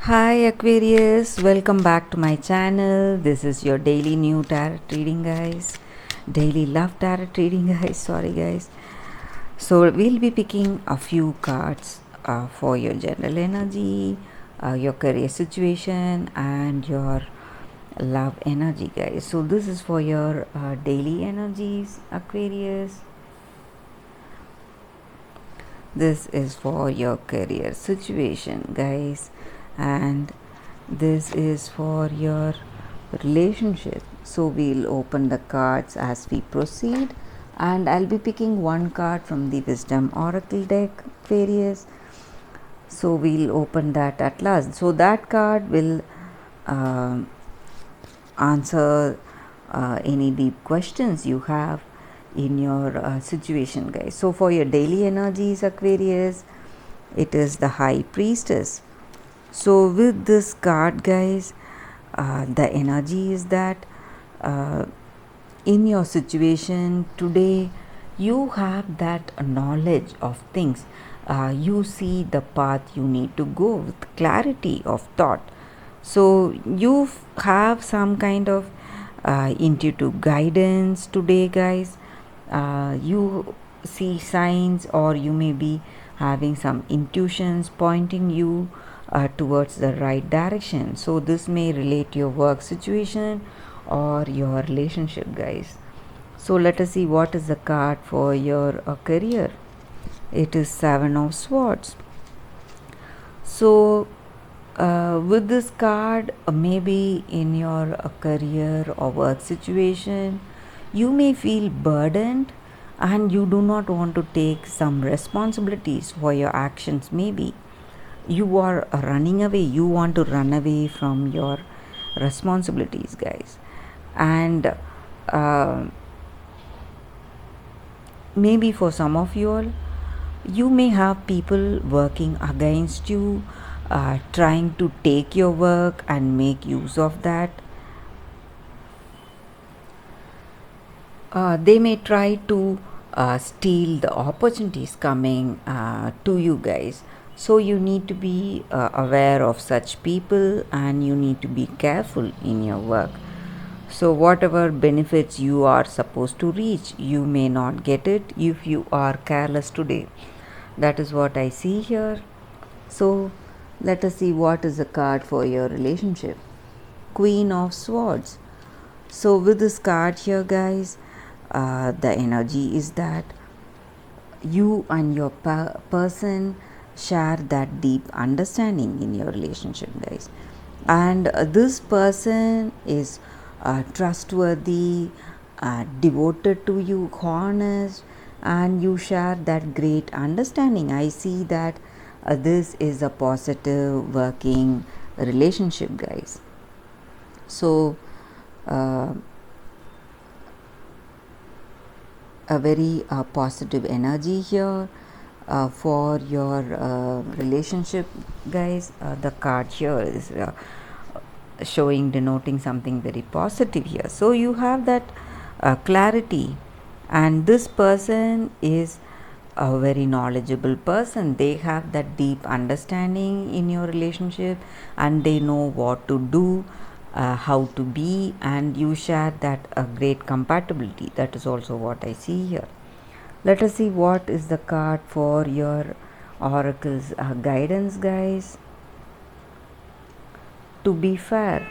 Hi Aquarius, welcome back to my channel. This is your daily new tarot reading, guys. Daily love tarot reading, guys. Sorry, guys. So, we'll be picking a few cards for your general energy, your career situation, and your love energy, guys. So, this is for your daily energies, Aquarius. This is for your career situation, guys, and this is for your relationship. So we'll open the cards as we proceed, and I'll be picking one card from the Wisdom Oracle deck, Aquarius. So we'll open that at last. So that card will uh, answer any deep questions you have in your situation, guys. So for your daily energies, Aquarius, it is the High Priestess. So with this card, guys, the energy is that uh, in your situation today you have that knowledge of things. You see the path you need to go with clarity of thought. So you have some kind of intuitive guidance today, guys. You see signs, or you may be having some intuitions pointing you towards the right direction. So this may relate to your work situation or your relationship, guys. So let us see what is the card for your career. It is Seven of Swords. So with this card, maybe in your career or work situation, you may feel burdened and you do not want to take some responsibilities for your actions. Maybe you are running away, you want to run away from your responsibilities, guys. And uh, maybe for some of you all, you may have people working against you, trying to take your work and make use of that. They may try to steal the opportunities coming to you, guys. So you need to be aware of such people, and you need to be careful in your work. So whatever benefits you are supposed to reach, you may not get it if you are careless today. That is what I see here. So let us see what is the card for your relationship. Queen of Swords. So with this card here, guys, the energy is that you and your person share that deep understanding in your relationship, guys. And this person is trustworthy, devoted to you, honest, and you share that great understanding. I see that this is a positive working relationship, guys. So uh, a very positive energy here for your relationship, guys. The card here is showing, denoting something very positive here. So you have that clarity, and this person is a very knowledgeable person. They have that deep understanding in your relationship, and they know what to do, how to be, and you share that great compatibility. That is also what I see here. Let us see what is the card for your oracle's guidance, guys. To be fair.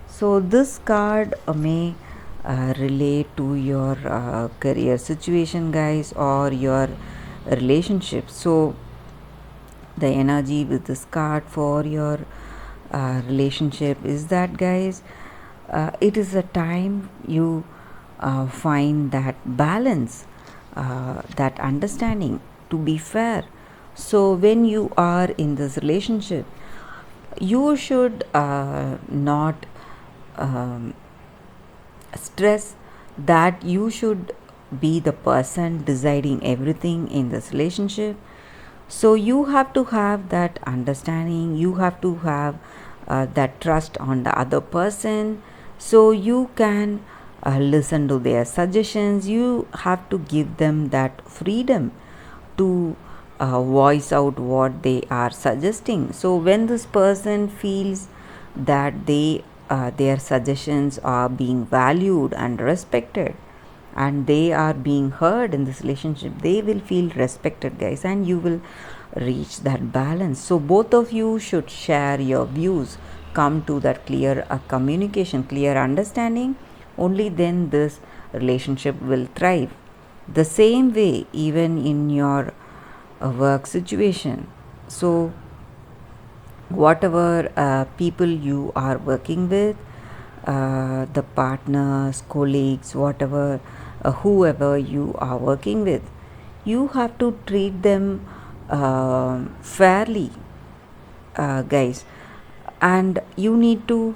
So this card may relate to your career situation, guys, or your relationship. So the energy with this card for your relationship is that, guys, it is a time you find that balance, that understanding, to be fair. So when you are in this relationship, you should not um, stress that you should be the person deciding everything in this relationship. So you have to have that understanding, you have to have that trust on the other person, so you can listen to their suggestions. You have to give them that freedom to voice out what they are suggesting. So when this person feels that their suggestions are being valued and respected, and they are being heard in this relationship, they will feel respected, guys, and you will reach that balance. So both of you should share your views, come to that clear communication, clear understanding. Only then this relationship will thrive. The same way even in your work situation. So whatever people you are working with, the partners, colleagues, whatever, whoever you are working with, you have to treat them fairly, guys, and you need to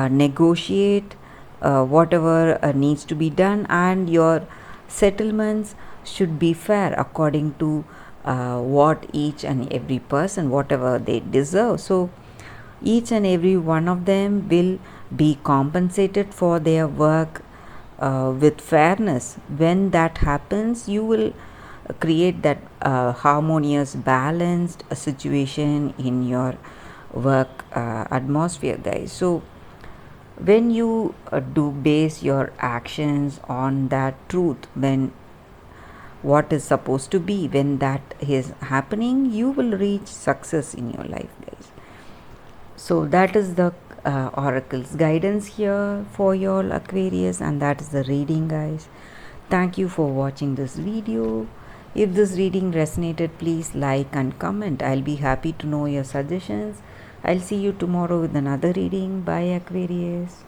negotiate whatever needs to be done, and your settlements should be fair according to what each and every person, whatever they deserve. So each and every one of them will be compensated for their work with fairness. When that happens, you will create that harmonious, balanced situation in your work atmosphere, guys. So when you do base your actions on that truth, when what is supposed to be, when that is happening, you will reach success in your life, guys. So that is the oracle's guidance here for your Aquarius, and that is the reading, guys. Thank you for watching this video. If this reading resonated, please like and comment. I'll be happy to know your suggestions. I'll see you tomorrow with another reading. Bye, Aquarius.